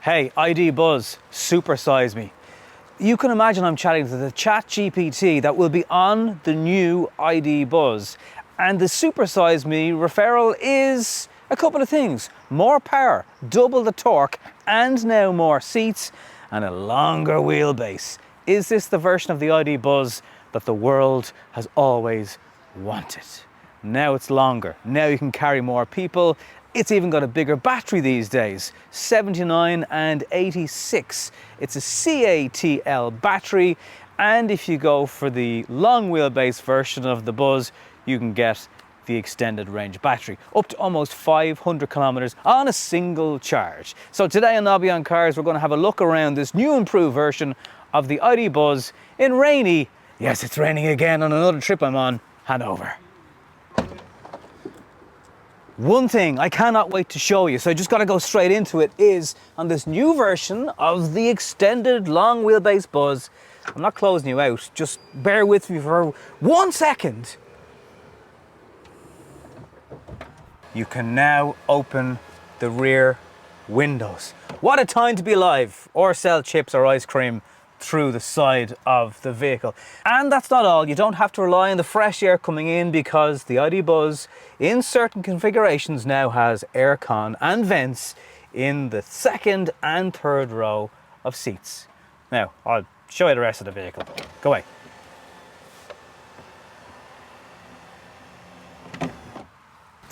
Hey, ID Buzz, supersize me. You can imagine I'm chatting to the chat GPT that will be on the new ID Buzz. And the supersize me referral is a couple of things. More power, double the torque, and now more seats and a longer wheelbase. Is this the version of the ID Buzz that the world has always wanted? Now it's longer. Now you can carry more people. It's even got a bigger battery these days, 79 and 86. It's a CATL battery, and if you go for the long wheelbase version of the Buzz, you can get the extended range battery, up to almost 500 kilometers on a single charge. So today on Nobby on Cars, we're going to have a look around this new improved version of the ID Buzz in rainy, yes, it's raining again on another trip I'm on, Hanover. One thing I cannot wait to show you, so I just got to go straight into it, is on this new version of the extended long wheelbase Buzz. I'm not closing you out, just bear with me for 1 second. You can now open the rear windows. What a time to be alive, or sell chips or ice cream through the side of the vehicle. And that's not all. You don't have to rely on the fresh air coming in, because the ID Buzz in certain configurations now has aircon and vents in the second and third row of seats. Now, I'll show you the rest of the vehicle. Go away.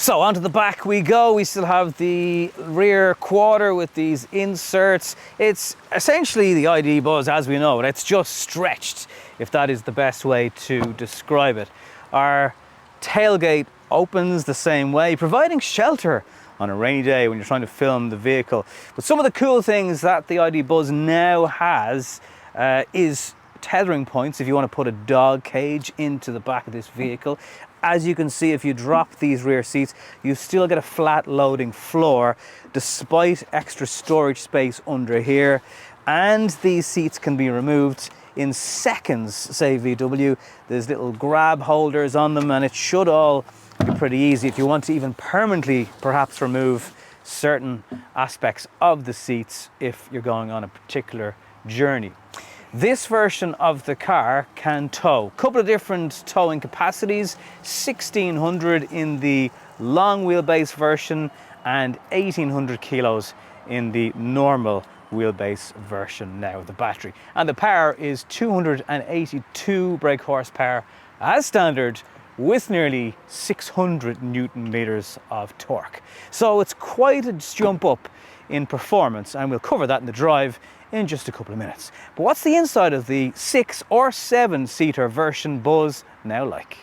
So onto the back we go. We still have the rear quarter with these inserts. It's essentially the ID Buzz as we know it. It's just stretched, if that is the best way to describe it. Our tailgate opens the same way, providing shelter on a rainy day when you're trying to film the vehicle. But some of the cool things that the ID Buzz now has is tethering points if you want to put a dog cage into the back of this vehicle. As you can see, if you drop these rear seats, you still get a flat loading floor despite extra storage space under here. And these seats can be removed in seconds, say VW. There's little grab holders on them, and it should all be pretty easy if you want to even permanently perhaps remove certain aspects of the seats if you're going on a particular journey. This version of the car can tow. A couple of different towing capacities, 1600 in the long wheelbase version and 1800 kilos in the normal wheelbase version now with the battery. And the power is 282 brake horsepower as standard, with nearly 600 Newton meters of torque. So it's quite a jump up in performance, and we'll cover that in the drive in just a couple of minutes. But what's the inside of the 6 or 7 seater version Buzz now like?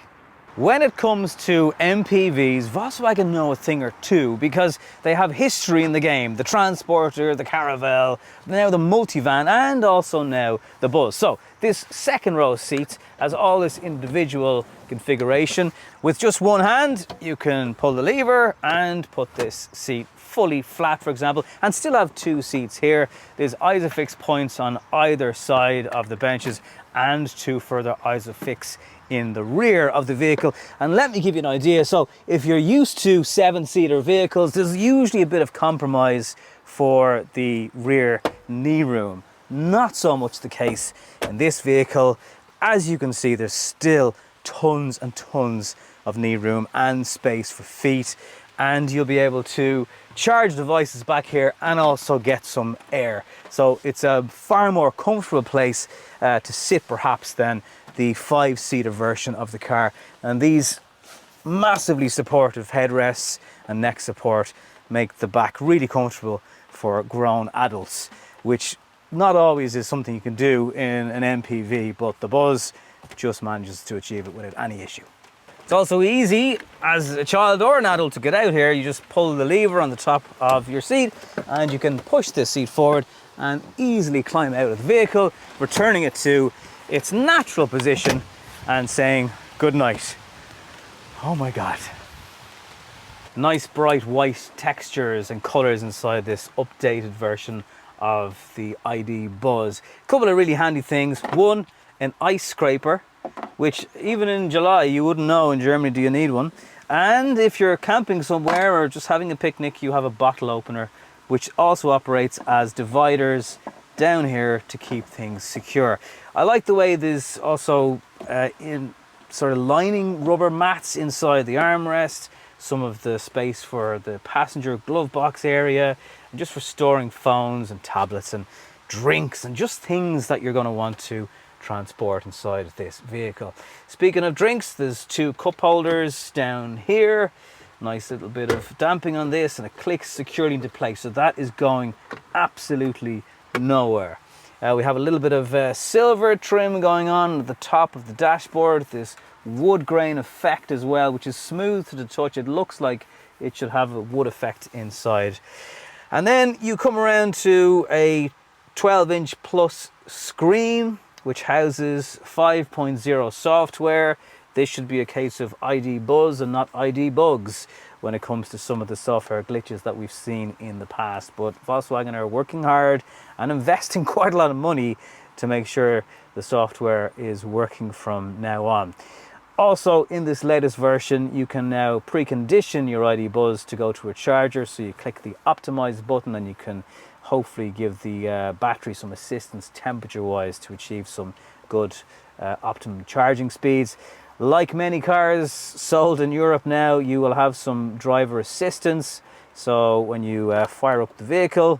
When it comes to MPVs, Volkswagen know a thing or two, because they have history in the game. The Transporter, the Caravelle, now the Multivan, and also now the Buzz. So this second row seat has all this individual configuration. With just one hand, you can pull the lever and put this seat fully flat, for example, and still have 2 seats here. There's ISOFIX points on either side of the benches and 2 further ISOFIX in the rear of the vehicle. And let me give you an idea. So if you're used to 7-seater vehicles, there's usually a bit of compromise for the rear knee room. Not so much the case in this vehicle. As you can see, there's still tons and tons of knee room and space for feet, and you'll be able to charge devices back here and also get some air. So it's a far more comfortable place to sit perhaps than the 5-seater version of the car. And these massively supportive headrests and neck support make the back really comfortable for grown adults, which not always is something you can do in an MPV, but the Buzz just manages to achieve it without any issue. It's also easy as a child or an adult to get out here. You just pull the lever on the top of your seat and you can push this seat forward and easily climb out of the vehicle, returning it to its natural position and saying good night. Oh my God. Nice bright white textures and colors inside this updated version of the ID Buzz. A couple of really handy things. One, an ice scraper, which even in July you wouldn't know in Germany do you need one. And if you're camping somewhere or just having a picnic, you have a bottle opener which also operates as dividers down here to keep things secure. I like the way there's also in sort of lining rubber mats inside the armrest, some of the space for the passenger glove box area, and just for storing phones and tablets and drinks and just things that you're going to want to transport inside this vehicle. Speaking of drinks, there's 2 cup holders down here. Nice little bit of damping on this, and it clicks securely into place, so that is going absolutely nowhere. We have a little bit of silver trim going on at the top of the dashboard, this wood grain effect as well, which is smooth to the touch. It looks like it should have a wood effect inside. And then you come around to a 12-inch plus screen, which houses 5.0 software. This should be a case of ID buzz and not ID bugs when it comes to some of the software glitches that we've seen in the past. But Volkswagen are working hard and investing quite a lot of money to make sure the software is working from now on. Also, in this latest version, you can now precondition your ID buzz to go to a charger. So you click the optimize button and you can hopefully give the battery some assistance temperature-wise to achieve some good optimum charging speeds. Like many cars sold in Europe now, you will have some driver assistance. So when you fire up the vehicle,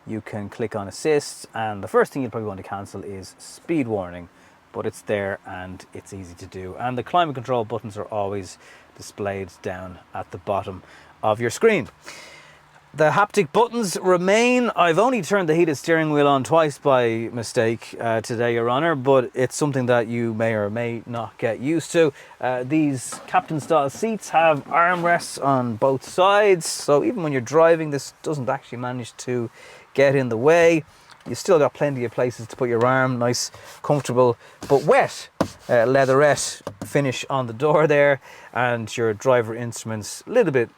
you can click on assist, and the first thing you'll probably want to cancel is speed warning, but it's there and it's easy to do. And the climate control buttons are always displayed down at the bottom of your screen. The haptic buttons remain. I've only turned the heated steering wheel on twice by mistake today, Your Honour, but it's something that you may or may not get used to. These captain style seats have armrests on both sides, so even when you're driving, this doesn't actually manage to get in the way. You still got plenty of places to put your arm, nice, comfortable, but wet leatherette finish on the door there, and your driver instruments a little bit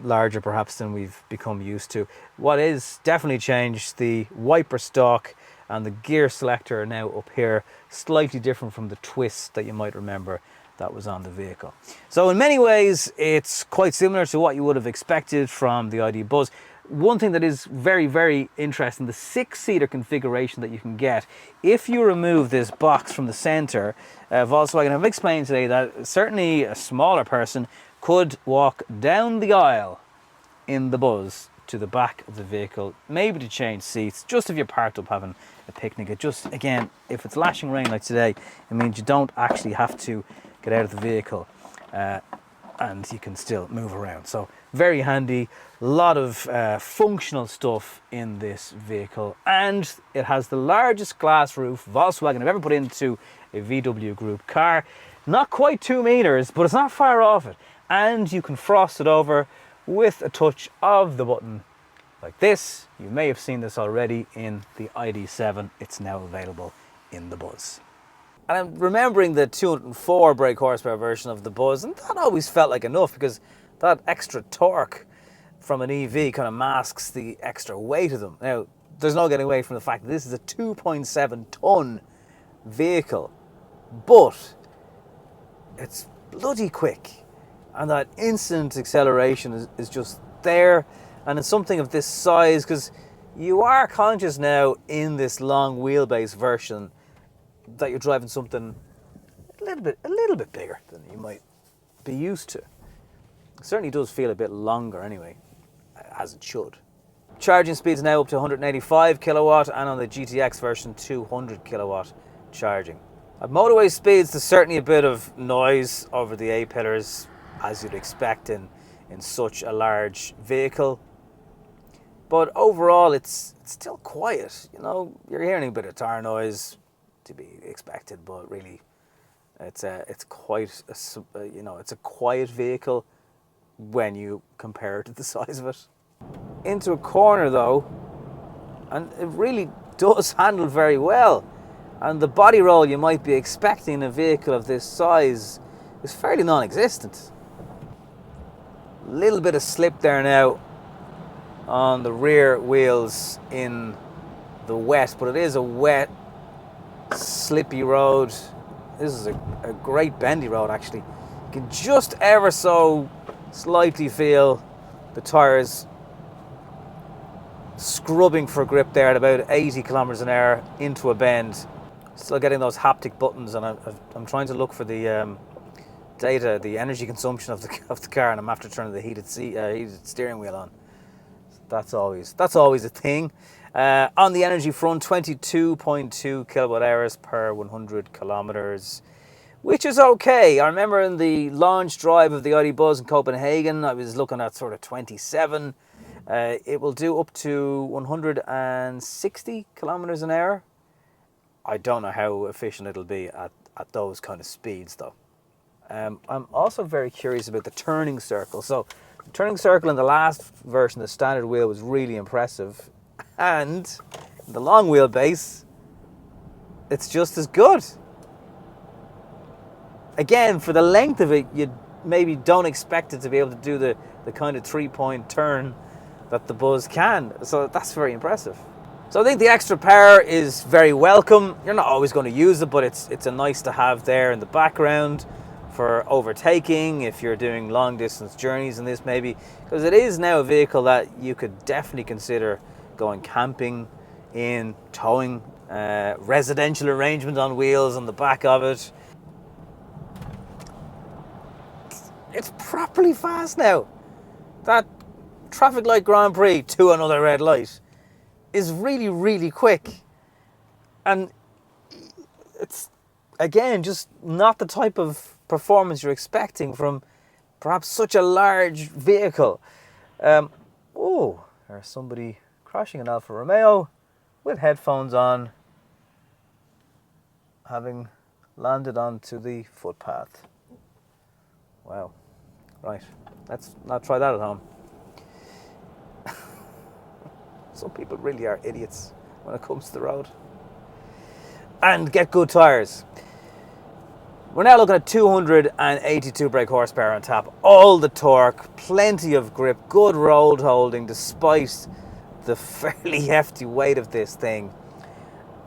larger perhaps than we've become used to. What is definitely changed, the wiper stalk and the gear selector are now up here, slightly different from the twist that you might remember that was on the vehicle. So in many ways it's quite similar to what you would have expected from the ID Buzz. One thing that is very, very interesting, the 6-seater configuration that you can get. If you remove this box from the center, Volkswagen have explained today that certainly a smaller person could walk down the aisle in the Buzz to the back of the vehicle, maybe to change seats, just if you're parked up having a picnic. It just, again, if it's lashing rain like today, it means you don't actually have to get out of the vehicle and you can still move around. So very handy, a lot of functional stuff in this vehicle, and it has the largest glass roof Volkswagen have ever put into a VW Group car. Not quite 2 meters, but it's not far off it. And you can frost it over with a touch of the button like this. You may have seen this already in the ID7. It's now available in the Buzz. And I'm remembering the 204 brake horsepower version of the Buzz, and that always felt like enough because that extra torque from an EV kind of masks the extra weight of them. Now, there's no getting away from the fact that this is a 2.7 ton vehicle, but it's bloody quick. And that instant acceleration is just there. And it's something of this size, because you are conscious now in this long wheelbase version that you're driving something a little bit bigger than you might be used to. It certainly does feel a bit longer anyway, as it should. Charging speeds now up to 185 kilowatt, and on the GTX version 200 kilowatt charging. At motorway speeds, there's certainly a bit of noise over the A-pillars, as you'd expect in such a large vehicle. But overall, it's still quiet. You know, you're hearing a bit of tire noise to be expected, but really, it's quite it's a quiet vehicle when you compare it to the size of it. Into a corner though, and it really does handle very well. And the body roll you might be expecting in a vehicle of this size is fairly non-existent. Little bit of slip there now on the rear wheels in the wet, but it is a wet, slippy road. This is a great bendy road actually. You can just ever so slightly feel the tires scrubbing for grip there at about 80 kilometers an hour into a bend. Still getting those haptic buttons, and I'm trying to look for the data, the energy consumption of the car, and I'm after turning the heated steering wheel on. That's always a thing. On the energy front, 22.2 kilowatt hours per 100 kilometers, which is okay. I remember in the launch drive of the ID Buzz in Copenhagen, I was looking at sort of 27. It will do up to 160 kilometers an hour. I don't know how efficient it'll be at those kind of speeds, though. I'm also very curious about the turning circle. So, the turning circle in the last version, the standard wheel, was really impressive. And in the long wheelbase, it's just as good. Again, for the length of it, you maybe don't expect it to be able to do the kind of 3-point turn that the Buzz can. So that's very impressive. So I think the extra power is very welcome. You're not always going to use it, but it's a nice to have there in the background for overtaking, if you're doing long distance journeys in this maybe, because it is now a vehicle that you could definitely consider going camping in, towing, residential arrangement on wheels on the back of it. It's properly fast now. That traffic light Grand Prix to another red light is really, really quick. And it's, again, just not the type of performance you're expecting from perhaps such a large vehicle. Oh, there's somebody crashing an Alfa Romeo with headphones on, having landed onto the footpath. Wow. Right, let's not try that at home. Some people really are idiots when it comes to the road. And get good tyres. We're now looking at 282 brake horsepower on tap, all the torque, plenty of grip, good road holding despite the fairly hefty weight of this thing.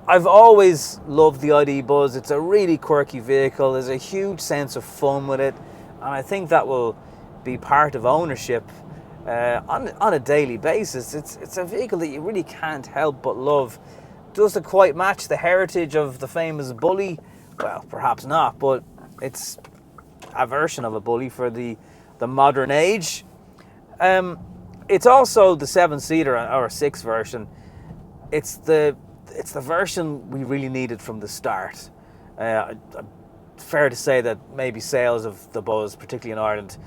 I've always loved the ID Buzz. It's a really quirky vehicle. There's a huge sense of fun with it, and I think that will be part of ownership on a daily basis. It's a vehicle that you really can't help but love. Does it quite match the heritage of the famous Bully? Well, perhaps not, but it's a version of a Bully for the modern age. It's also the 7-seater or 6 version. It's the version we really needed from the start. Fair to say that maybe sales of the Buzz, particularly in Ireland,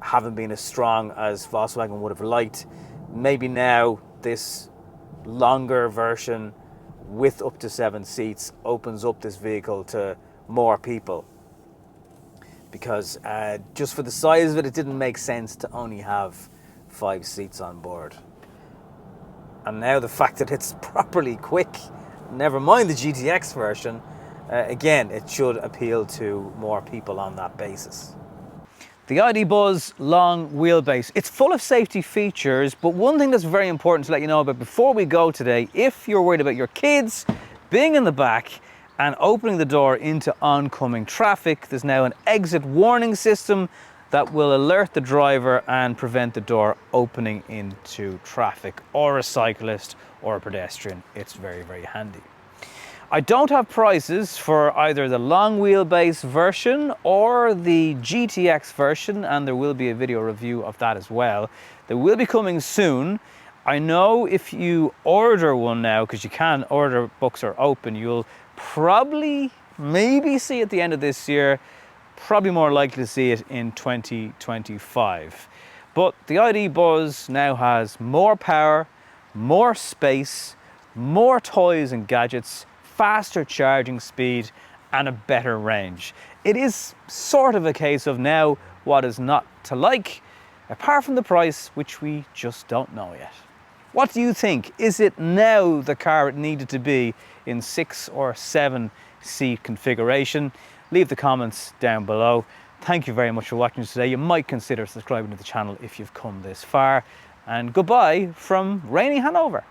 haven't been as strong as Volkswagen would have liked. Maybe now this longer version with up to 7 seats opens up this vehicle to more people, because just for the size of it, it didn't make sense to only have 5 seats on board. And now the fact that it's properly quick, never mind the GTX version, again, it should appeal to more people on that basis. The ID Buzz Long Wheelbase, it's full of safety features, but one thing that's very important to let you know about before we go today, if you're worried about your kids being in the back and opening the door into oncoming traffic, there's now an exit warning system that will alert the driver and prevent the door opening into traffic, or a cyclist or a pedestrian. It's very, very handy. I don't have prices for either the long wheelbase version or the GTX version, and there will be a video review of that as well. They will be coming soon. I know if you order one now, because you can order, books are open, you'll probably maybe see it at the end of this year, probably more likely to see it in 2025. But the ID Buzz now has more power, more space, more toys and gadgets, faster charging speed, and a better range. It is sort of a case of now what is not to like, apart from the price, which we just don't know yet. What do you think? Is it now the car it needed to be in 6 or 7 seat configuration? Leave the comments down below. Thank you very much for watching today. You might consider subscribing to the channel if you've come this far. And goodbye from rainy Hanover.